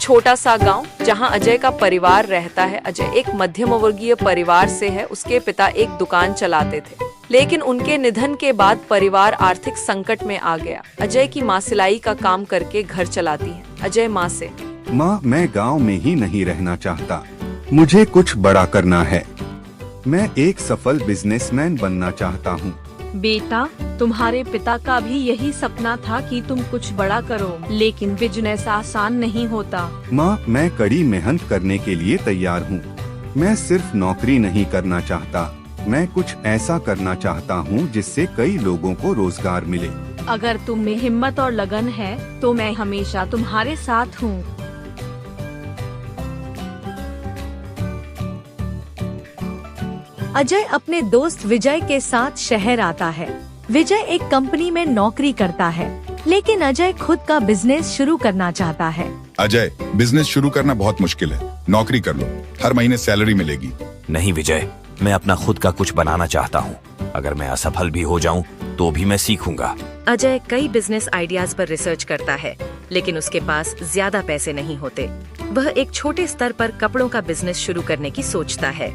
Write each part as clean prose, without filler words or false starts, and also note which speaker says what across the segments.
Speaker 1: छोटा सा गांव जहां अजय का परिवार रहता है। अजय एक मध्यम वर्गीय परिवार से है। उसके पिता एक दुकान चलाते थे, लेकिन उनके निधन के बाद परिवार आर्थिक संकट में आ गया। अजय की माँ सिलाई का काम करके घर चलाती है। अजय माँ से,
Speaker 2: माँ, मैं गांव में ही नहीं रहना चाहता, मुझे कुछ बड़ा करना है। मैं एक सफल बिजनेसमैन बनना चाहता हूँ।
Speaker 3: बेटा, तुम्हारे पिता का भी यही सपना था कि तुम कुछ बड़ा करो, लेकिन बिजनेस आसान नहीं होता।
Speaker 2: माँ, मैं कड़ी मेहनत करने के लिए तैयार हूँ। मैं सिर्फ नौकरी नहीं करना चाहता, मैं कुछ ऐसा करना चाहता हूँ जिससे कई लोगों को रोजगार मिले।
Speaker 3: अगर तुम में हिम्मत और लगन है तो मैं हमेशा तुम्हारे साथ हूँ।
Speaker 4: अजय अपने दोस्त विजय के साथ शहर आता है। विजय एक कंपनी में नौकरी करता है, लेकिन अजय खुद का बिजनेस शुरू करना चाहता है।
Speaker 5: अजय, बिजनेस शुरू करना बहुत मुश्किल है, नौकरी कर लो, हर महीने सैलरी मिलेगी।
Speaker 6: नहीं विजय, मैं अपना खुद का कुछ बनाना चाहता हूँ। अगर मैं असफल भी हो जाऊँ तो भी मैं सीखूंगा।
Speaker 1: अजय कई बिजनेस आइडियाज पर रिसर्च करता है, लेकिन उसके पास ज्यादा पैसे नहीं होते। वह एक छोटे स्तर पर कपड़ों का बिजनेस शुरू करने की सोचता है।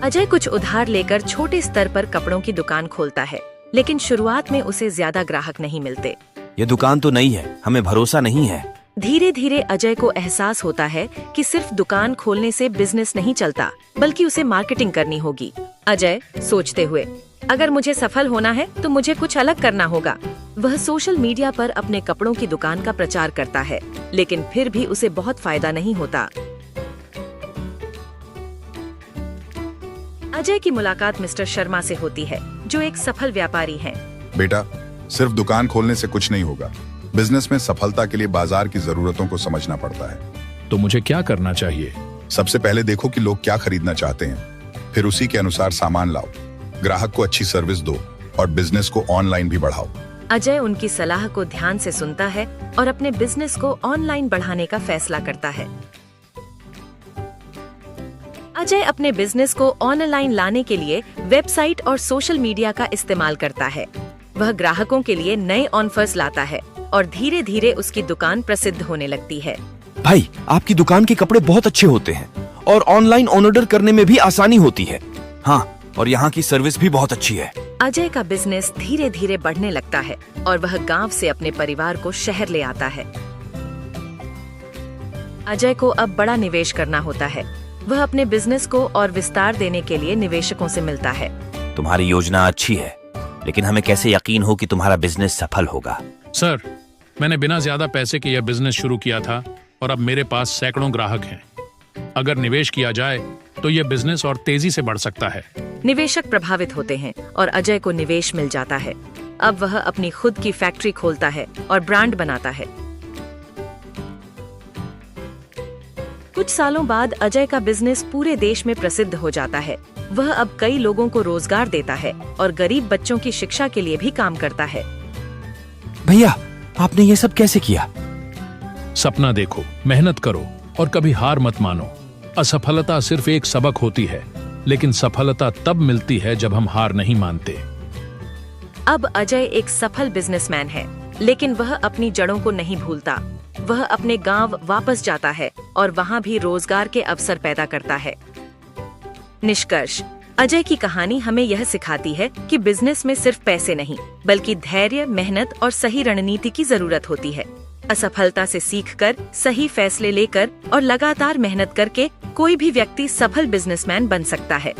Speaker 1: अजय कुछ उधार लेकर छोटे स्तर पर कपड़ों की दुकान खोलता है, लेकिन शुरुआत में उसे ज्यादा ग्राहक नहीं मिलते।
Speaker 6: ये दुकान तो नई है, हमें भरोसा नहीं है।
Speaker 1: धीरे धीरे अजय को एहसास होता है कि सिर्फ दुकान खोलने से बिजनेस नहीं चलता, बल्कि उसे मार्केटिंग करनी होगी। अजय सोचते हुए, अगर मुझे सफल होना है तो मुझे कुछ अलग करना होगा। वह सोशल मीडिया पर अपने कपड़ों की दुकान का प्रचार करता है, लेकिन फिर भी उसे बहुत फायदा नहीं होता। अजय की मुलाकात मिस्टर शर्मा से होती है, जो एक सफल व्यापारी हैं।
Speaker 5: बेटा, सिर्फ दुकान खोलने से कुछ नहीं होगा। बिजनेस में सफलता के लिए बाजार की जरूरतों को समझना पड़ता है।
Speaker 7: तो मुझे क्या करना चाहिए?
Speaker 5: सबसे पहले देखो कि लोग क्या खरीदना चाहते हैं, फिर उसी के अनुसार सामान लाओ, ग्राहक को अच्छी सर्विस दो और बिजनेस को ऑनलाइन भी बढ़ाओ।
Speaker 1: अजय उनकी सलाह को ध्यान से सुनता है और अपने बिजनेस को ऑनलाइन बढ़ाने का फैसला करता है। अजय अपने बिजनेस को ऑनलाइन लाने के लिए वेबसाइट और सोशल मीडिया का इस्तेमाल करता है। वह ग्राहकों के लिए नए ऑफर्स लाता है और धीरे धीरे उसकी दुकान प्रसिद्ध होने लगती है।
Speaker 6: भाई, आपकी दुकान के कपड़े बहुत अच्छे होते हैं और ऑनलाइन ऑर्डर करने में भी आसानी होती है। हाँ, और यहाँ की सर्विस भी बहुत अच्छी है।
Speaker 1: अजय का बिजनेस धीरे धीरे बढ़ने लगता है और वह गांव से अपने परिवार को शहर ले आता है। अजय को अब बड़ा निवेश करना होता है। वह अपने बिजनेस को और विस्तार देने के लिए निवेशकों से मिलता है।
Speaker 6: तुम्हारी योजना अच्छी है, लेकिन हमें कैसे यकीन हो कि तुम्हारा बिजनेस सफल होगा?
Speaker 7: सर, मैंने बिना ज्यादा पैसे के यह बिजनेस शुरू किया था और अब मेरे पास सैकड़ों ग्राहक हैं। अगर निवेश किया जाए तो यह बिजनेस और तेजी से बढ़ सकता है।
Speaker 1: निवेशक प्रभावित होते हैं और अजय को निवेश मिल जाता है। अब वह अपनी खुद की फैक्ट्री खोलता है और ब्रांड बनाता है। कुछ सालों बाद अजय का बिजनेस पूरे देश में प्रसिद्ध हो जाता है। वह अब कई लोगों को रोजगार देता है और गरीब बच्चों की शिक्षा के लिए भी काम करता है।
Speaker 6: भैया, आपने ये सब कैसे किया?
Speaker 7: सपना देखो, मेहनत करो और कभी हार मत मानो। असफलता सिर्फ एक सबक होती है, लेकिन सफलता तब मिलती है जब हम हार नहीं मानते।
Speaker 1: अब अजय एक सफल बिजनेसमैन है, लेकिन वह अपनी जड़ों को नहीं भूलता। वह अपने गांव वापस जाता है और वहां भी रोजगार के अवसर पैदा करता है। निष्कर्ष, अजय की कहानी हमें यह सिखाती है कि बिजनेस में सिर्फ पैसे नहीं, बल्कि धैर्य, मेहनत और सही रणनीति की जरूरत होती है। असफलता से सीखकर, सही फैसले लेकर और लगातार मेहनत करके कोई भी व्यक्ति सफल बिजनेसमैन बन सकता है।